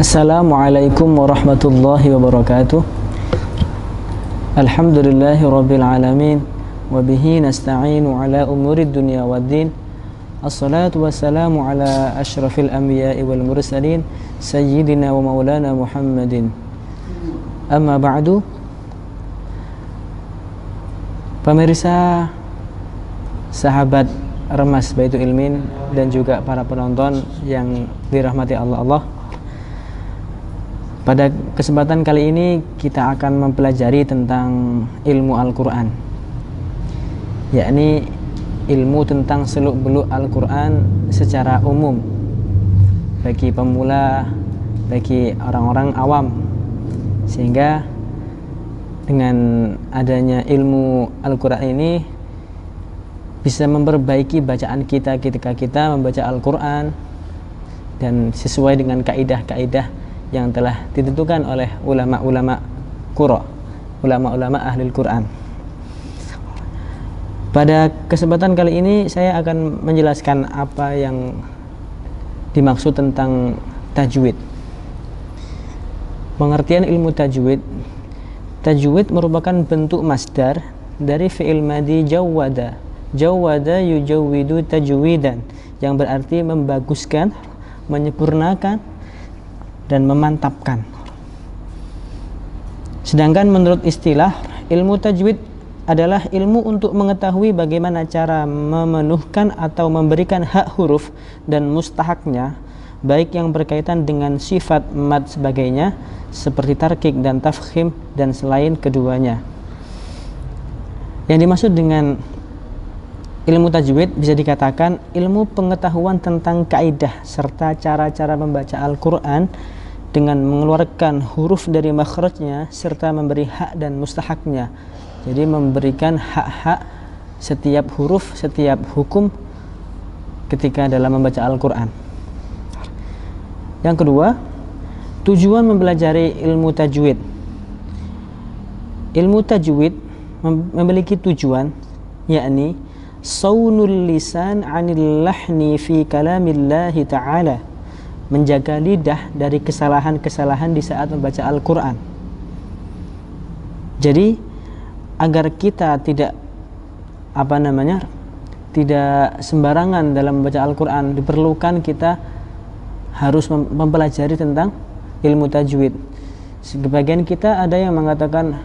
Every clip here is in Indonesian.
Assalamualaikum warahmatullahi wabarakatuh. Alhamdulillahi rabbil alamin. Wabihi nasta'inu ala umurid dunya waddin. Assalatu wassalamu ala ashrafil anbiya'i wal mursalin Sayyidina wa maulana Muhammadin. Amma ba'du. Pemirsa, sahabat Remas Baitul Ilmin, dan juga para penonton yang dirahmati Allah. Pada kesempatan kali ini kita akan mempelajari tentang ilmu Al-Quran, yakni ilmu tentang seluk-beluk Al-Quran secara umum, bagi pemula, bagi orang-orang awam, sehingga dengan adanya ilmu Al-Quran ini bisa memperbaiki bacaan kita ketika kita membaca Al-Quran, dan sesuai dengan kaidah-kaidah yang telah ditentukan oleh ulama-ulama qura, ulama-ulama ahli Al-Quran. Pada kesempatan kali ini saya akan menjelaskan apa yang dimaksud tentang tajwid. Pengertian ilmu tajwid. Tajwid merupakan bentuk masdar dari fi'il madhi jawwada. Jawwada yujawwidu tajwidan, yang berarti membaguskan, menyempurnakan, dan memantapkan. Sedangkan menurut istilah, ilmu tajwid adalah ilmu untuk mengetahui bagaimana cara memenuhkan atau memberikan hak huruf dan mustahaknya, baik yang berkaitan dengan sifat mad sebagainya seperti tarkik dan tafkhim dan selain keduanya. Yang dimaksud dengan ilmu tajwid bisa dikatakan ilmu pengetahuan tentang kaidah serta cara-cara membaca Al-Quran dengan mengeluarkan huruf dari makhrajnya serta memberi hak dan mustahaknya. Jadi memberikan hak-hak setiap huruf, setiap hukum ketika dalam membaca Al-Quran. Yang kedua, tujuan mempelajari ilmu tajwid. Ilmu tajwid memiliki tujuan, yakni saunul lisan 'anil lahni fi kalamillahi ta'ala, menjaga lidah dari kesalahan-kesalahan di saat membaca Al-Quran. Jadi agar kita tidak tidak sembarangan dalam membaca Al-Quran, diperlukan kita harus mempelajari tentang ilmu tajwid. Sebagian kita ada yang mengatakan,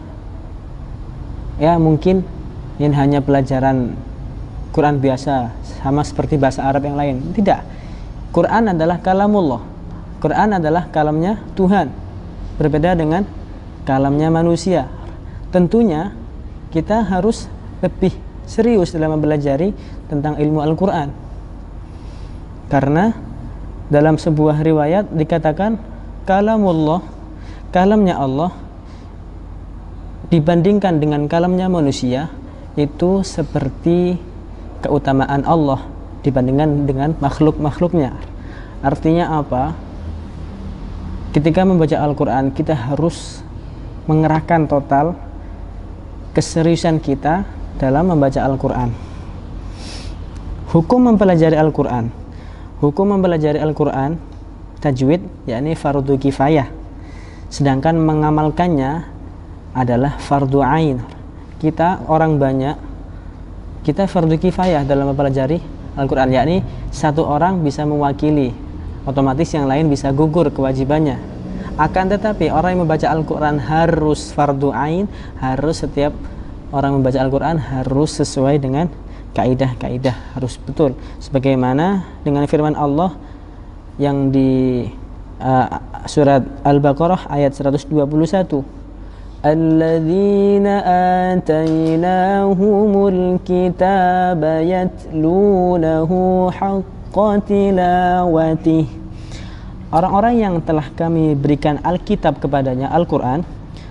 ya mungkin ini hanya pelajaran Quran biasa, sama seperti bahasa Arab yang lain. Tidak. Quran adalah kalamullah. Quran adalah kalamnya Tuhan, berbeda dengan kalamnya manusia. Tentunya kita harus lebih serius dalam mempelajari tentang ilmu Al-Quran, karena dalam sebuah riwayat dikatakan kalamullah, kalamnya Allah dibandingkan dengan kalamnya manusia itu seperti keutamaan Allah dibandingkan dengan makhluk-makhluknya. Artinya apa? Ketika membaca Al-Quran kita harus mengerahkan total keseriusan kita dalam membaca Al-Quran. Hukum mempelajari Al-Quran. Hukum mempelajari Al-Quran tajwid, yakni fardu kifayah, sedangkan mengamalkannya adalah fardu ain. Kita orang banyak, kita fardu kifayah dalam mempelajari Al-Quran, yakni satu orang bisa mewakili, otomatis yang lain bisa gugur kewajibannya. Akan tetapi orang yang membaca Al-Quran harus fardu ain, harus setiap orang membaca Al-Quran harus sesuai dengan kaidah-kaidah, harus betul. Sebagaimana dengan firman Allah yang di surat Al-Baqarah ayat 121. Alladzina atainahumul kitaba yatlunahu haqqa tilawatih. Orang-orang yang telah kami berikan Alkitab kepadanya, Al-Quran,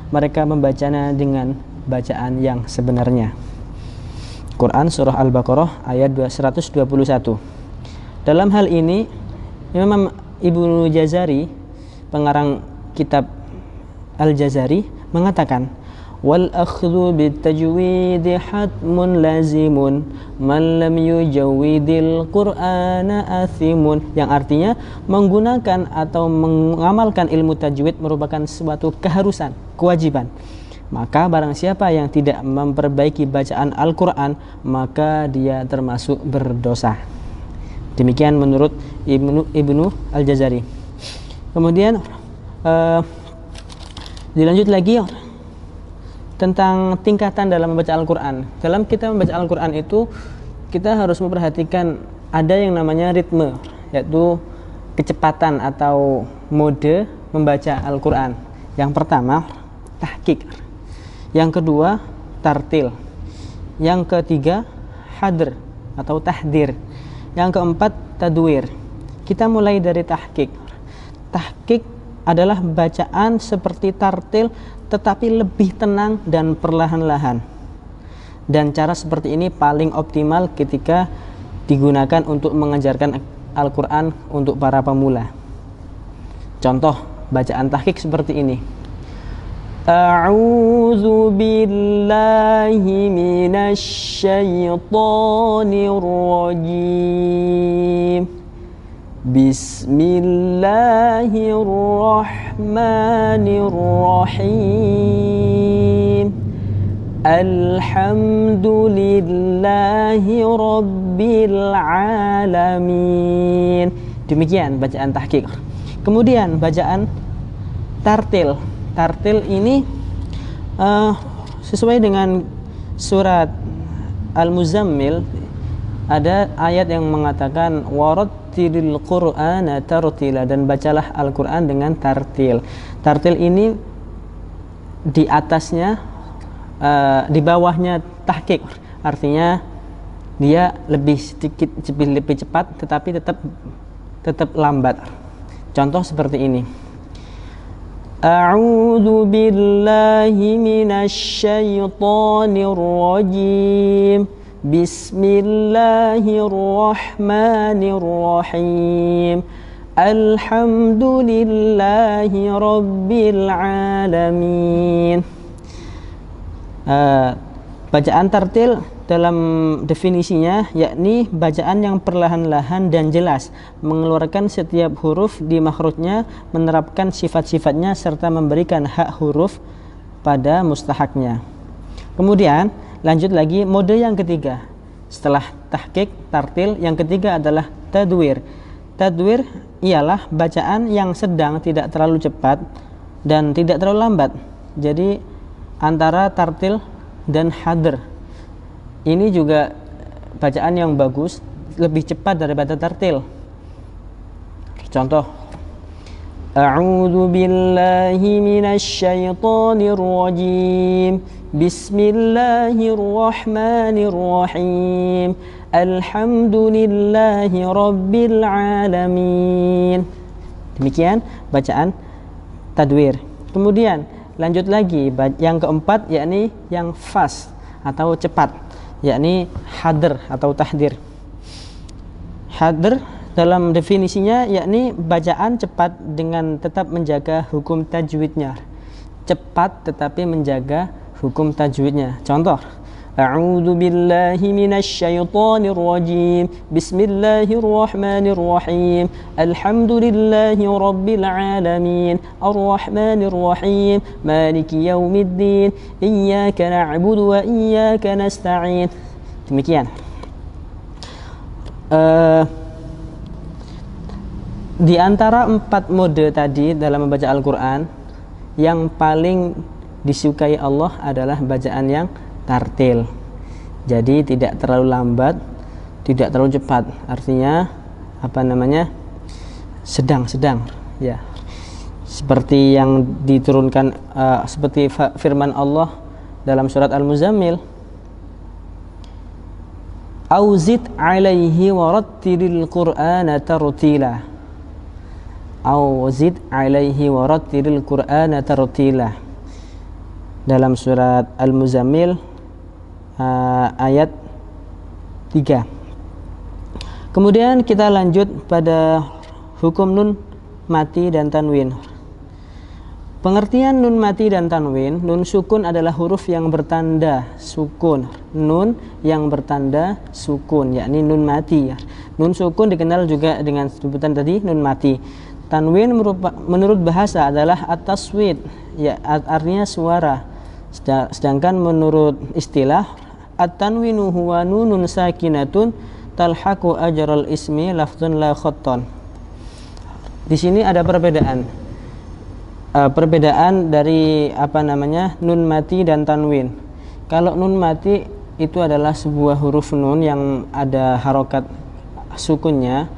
mereka membacanya dengan bacaan yang sebenarnya. Quran surah Al-Baqarah ayat 121. Dalam hal ini Imam Ibnu Jazari, pengarang kitab Al-Jazari, mengatakan wal akhdhu bitajwid hatmun lazimun man lam yujawwidil qur'ana athimun, yang artinya menggunakan atau mengamalkan ilmu tajwid merupakan suatu keharusan, kewajiban. Maka barang siapa yang tidak memperbaiki bacaan Al-Quran, maka dia termasuk berdosa. Demikian menurut Ibnu Al-Jazari. Kemudian dilanjut lagi tentang tingkatan dalam membaca Al-Quran. Dalam kita membaca Al-Quran itu kita harus memperhatikan ada yang namanya ritme, yaitu kecepatan atau mode membaca Al-Quran. Yang pertama tahqiq, yang kedua tartil, yang ketiga hadr atau tahdir, yang keempat tadwir. Kita mulai dari tahqiq. Tahqiq adalah bacaan seperti tartil tetapi lebih tenang dan perlahan-lahan. Dan cara seperti ini paling optimal ketika digunakan untuk mengajarkan Al-Quran untuk para pemula. Contoh bacaan tahqiq seperti ini. A'udzu billahi minasy syaithanir rajim. Bismillahirrahmanirrahim. Alhamdulillahi rabbil alamin. Demikian bacaan tahqiq. Kemudian bacaan tartil. Tartil ini sesuai dengan surat Al-Muzammil, ada ayat yang mengatakan warattilil qur'ana tartila, dan bacalah Al-Quran dengan tartil. Tartil ini di atasnya di bawahnya tahqiq, artinya dia lebih sedikit lebih cepat tetapi tetap lambat. Contoh seperti ini. A'udzu billahi minasy syaithanir rajim. Bismillahirrahmanirrahim. Alhamdulillahi rabbil alamin. Bacaan tartil dalam definisinya yakni bacaan yang perlahan-lahan dan jelas, mengeluarkan setiap huruf di makhrajnya, menerapkan sifat-sifatnya serta memberikan hak huruf pada mustahaknya. Kemudian lanjut lagi mode yang ketiga. Setelah tahqiq, tartil, yang ketiga adalah tadwir. Tadwir ialah bacaan yang sedang, tidak terlalu cepat dan tidak terlalu lambat. Jadi antara tartil dan hadr. Ini juga bacaan yang bagus, lebih cepat daripada tartil. Contoh, A'udzu billahi minasy syaithanir rajim. Bismillahirrahmanirrahim. Alhamdulillahi rabbil alamin. Demikian bacaan tadwir. Kemudian lanjut lagi yang keempat, yakni yang fast atau cepat, yakni hadr atau tahdir. Hadr dalam definisinya yakni bacaan cepat dengan tetap menjaga hukum tajwidnya. Cepat tetapi menjaga hukum tajwidnya. Contoh, A'udzu billahi minasy syaithanir rajim. Bismillahirrahmanirrahim. Alhamdulillahi rabbil alamin. Arrahmanir rahim. Maliki yaumiddin. Iyyaka na'budu wa iyyaka nasta'in. Demikian. Di antara 4 mode tadi dalam membaca Al-Quran, yang paling disukai Allah adalah bacaan yang tartil. Jadi tidak terlalu lambat, tidak terlalu cepat. Artinya sedang-sedang, ya. Seperti yang diturunkan seperti firman Allah dalam surat Al-Muzammil, Auzid alaihi warattilil qur'ana tartila. Auzid alaihi warattilil qur'ana tartila. Dalam surat Al-Muzammil ayat 3. Kemudian kita lanjut pada hukum nun mati dan tanwin. Pengertian nun mati dan tanwin, nun sukun adalah huruf yang bertanda sukun. Nun yang bertanda sukun, yakni nun mati. Nun sukun dikenal juga dengan sebutan tadi, nun mati. Tanwin menurut bahasa adalah at-taswid, ya artinya suara. Sedangkan menurut istilah, at-tanwinu huwa nunun sakinatun talhaqu ajral ismi lafdun la khatton. Di sini ada perbedaan. Perbedaan dari nun mati dan tanwin. Kalau nun mati itu adalah sebuah huruf nun yang ada harokat sukunnya,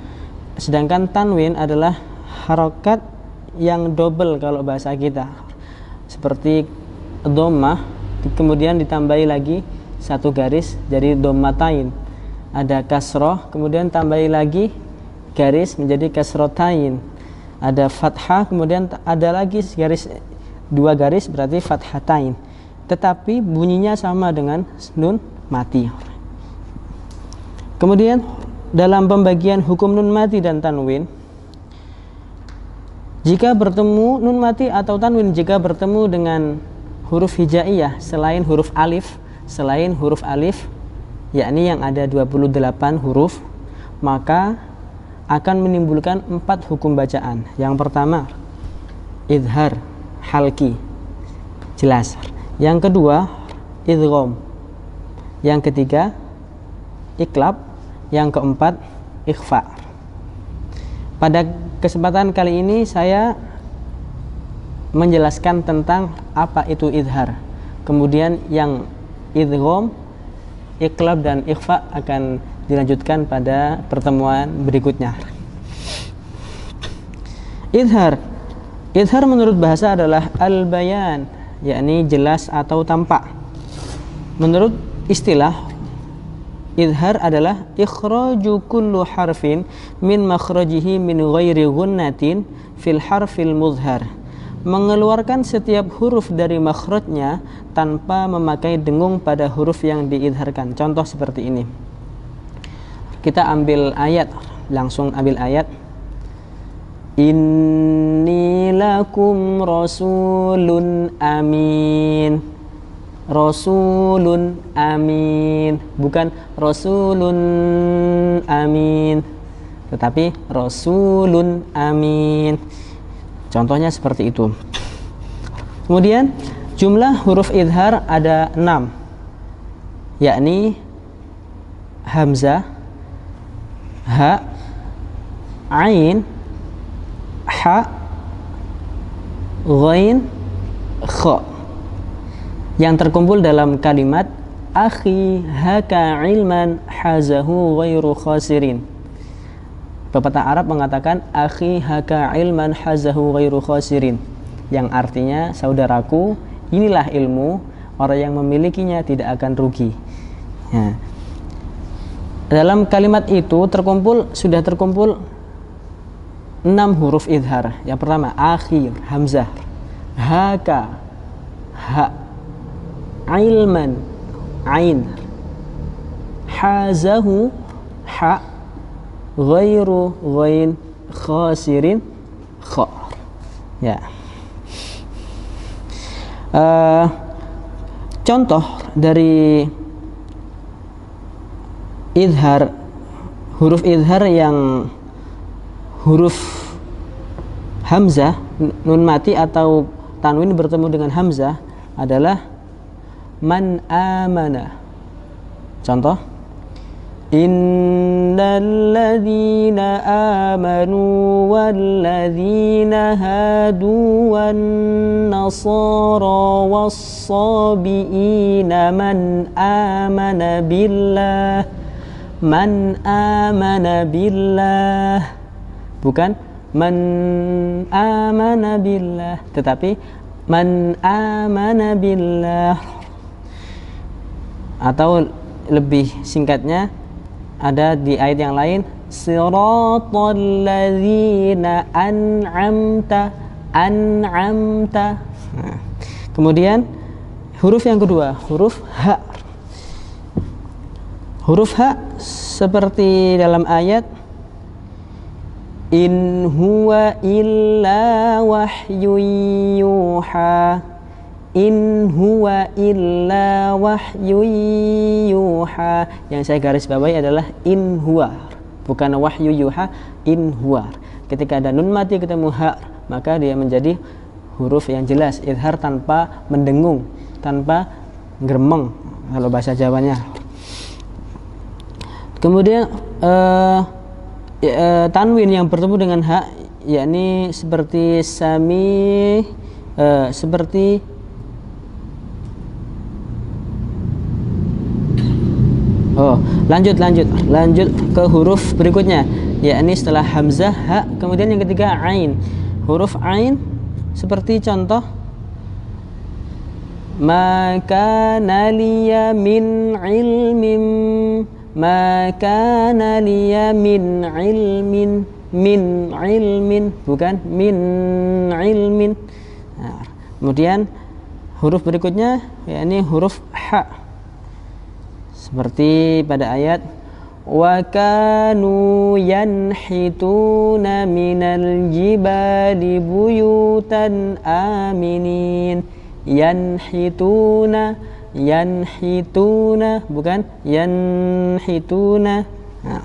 sedangkan tanwin adalah harokat yang double kalau bahasa kita, seperti dhammah kemudian ditambahi lagi satu garis jadi dhammatain. Ada kasroh kemudian tambahi lagi garis menjadi kasrotain. Ada fathah kemudian ada lagi dua garis berarti fathatain, tetapi bunyinya sama dengan nun mati. Kemudian dalam pembagian hukum nun mati dan tanwin, jika bertemu nun mati atau tanwin jika bertemu dengan huruf hijaiyah selain huruf alif, yakni yang ada 28 huruf, maka akan menimbulkan 4 hukum bacaan. Yang pertama, idhar, halki, jelas. Yang kedua, idgham. Yang ketiga, iklab. Yang keempat, ikhfa. Pada kesempatan kali ini saya menjelaskan tentang apa itu idhar. Kemudian yang idgham, iklab dan ikhfa akan dilanjutkan pada pertemuan berikutnya. Idhar menurut bahasa adalah al-bayan, yakni jelas atau tampak. Menurut istilah, idhar adalah ikhraju kullu harfin min makhrajihi min ghairi gunnatin fil harfil muzhar, mengeluarkan setiap huruf dari makhrajnya tanpa memakai dengung pada huruf yang diidharkan. Contoh seperti ini. Kita ambil ayat, langsung ambil ayat. Inni lakum rasulun amin. Rasulun amin, bukan rasulun amin, tetapi rasulun amin. Contohnya seperti itu. Kemudian jumlah huruf idhar ada 6, yakni hamzah, ha, ain, ha, ghain, kha, yang terkumpul dalam kalimat akhi haka ilman hazahu ghairu khasirin. Pepatah Arab mengatakan akhi haka ilman hazahu ghairu khasirin, yang artinya saudaraku, inilah ilmu, orang yang memilikinya tidak akan rugi. Nah, dalam kalimat itu sudah terkumpul 6 huruf idhar. Yang pertama akhir, hamzah, haka, ha, ilman, ain, hazahu, ha, ghairu, ghain, khasirin, kha. Ya. Contoh dari idhar, huruf idhar yang huruf hamzah, nun mati atau tanwin bertemu dengan hamzah adalah man amana. Contoh, innal ladzina amanu wal ladzina hadu wan nasara was sabiina man amana billah. Man amana billah, bukan man amana billah, tetapi man amana billah. Atau lebih singkatnya ada di ayat yang lain, siratal ladzina an'amta. Nah, kemudian huruf yang kedua, huruf ha. Huruf ha seperti dalam ayat in huwa illa wahyun yuha. In huwa illa wahyu yuha. Yang saya garis bawahi adalah in huwa, bukan wahyu yuha, in huwa. Ketika ada nun mati ketemu ha, maka dia menjadi huruf yang jelas, idhar tanpa mendengung, tanpa gremeng kalau bahasa Jawanya. Kemudian tanwin yang bertemu dengan ha, yakni seperti sami, seperti lanjut ke huruf berikutnya, yakni setelah hamzah ha, kemudian yang ketiga ain. Huruf ain seperti contoh ma kana liya min ilmin, ma kana liya min ilmin, min ilmin, bukan min ilmin. Nah, kemudian huruf berikutnya yakni huruf ha, seperti pada ayat wa kanu yanhituna minal jibali buyutan aminin. Yanhituna, yanhituna, bukan yanhituna. Nah,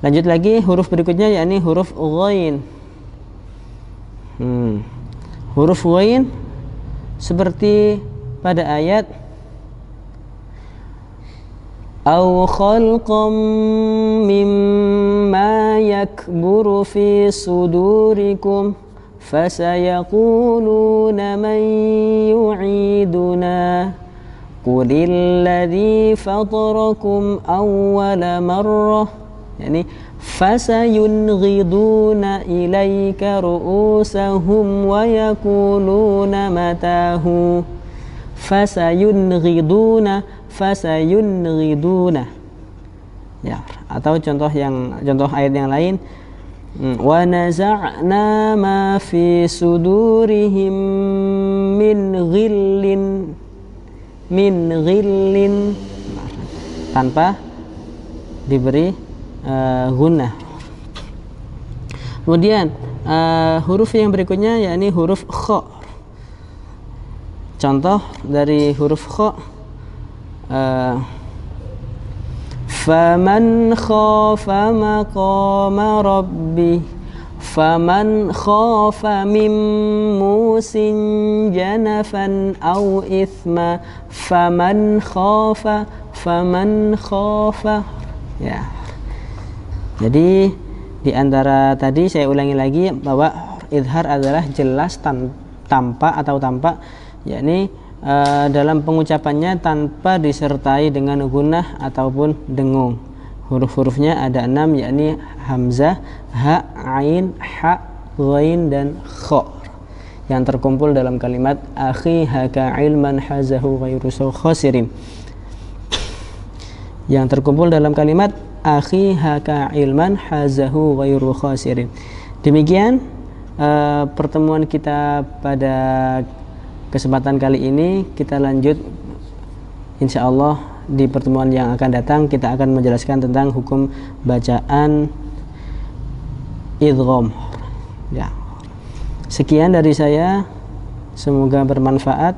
lanjut lagi huruf berikutnya yakni huruf ghain. Huruf ghain seperti pada ayat aw khalqam mimma yakburu fi sudurikum fasayaquluna man yu'iduna qulil ladzi fatarakum awwala marrah, yani fasayunghiduna ilaika ru'usahum wa yaquluna matahu. Fasayunghiduna, fasayunghiduna. Ya, atau contoh ayat yang lain, wa naza'na ma fi sudurihim min ghillin, tanpa diberi gunnah. Kemudian huruf yang berikutnya yakni huruf kha. Contoh dari huruf kha, faman khafa maqama rabbi, faman khafa min musin janafan aw ithma, faman khafa. Ya. Jadi di antara tadi saya ulangi lagi bahwa idhar adalah jelas tanpa, yakni dalam pengucapannya tanpa disertai dengan gunnah ataupun dengung. Huruf-hurufnya ada 6, yakni hamzah, ha, ain, ha, ghain dan kha, yang terkumpul dalam kalimat akhi haka ilman hazahu ghairu khasirin, yang terkumpul dalam kalimat akhi haka ilman hazahu ghairu khasirin. Demikian pertemuan kita pada kesempatan kali ini. Kita lanjut insyaallah di pertemuan yang akan datang. Kita akan menjelaskan tentang hukum bacaan idgham. Ya. Sekian dari saya, semoga bermanfaat.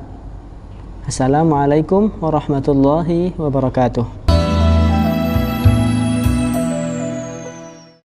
Assalamualaikum warahmatullahi wabarakatuh.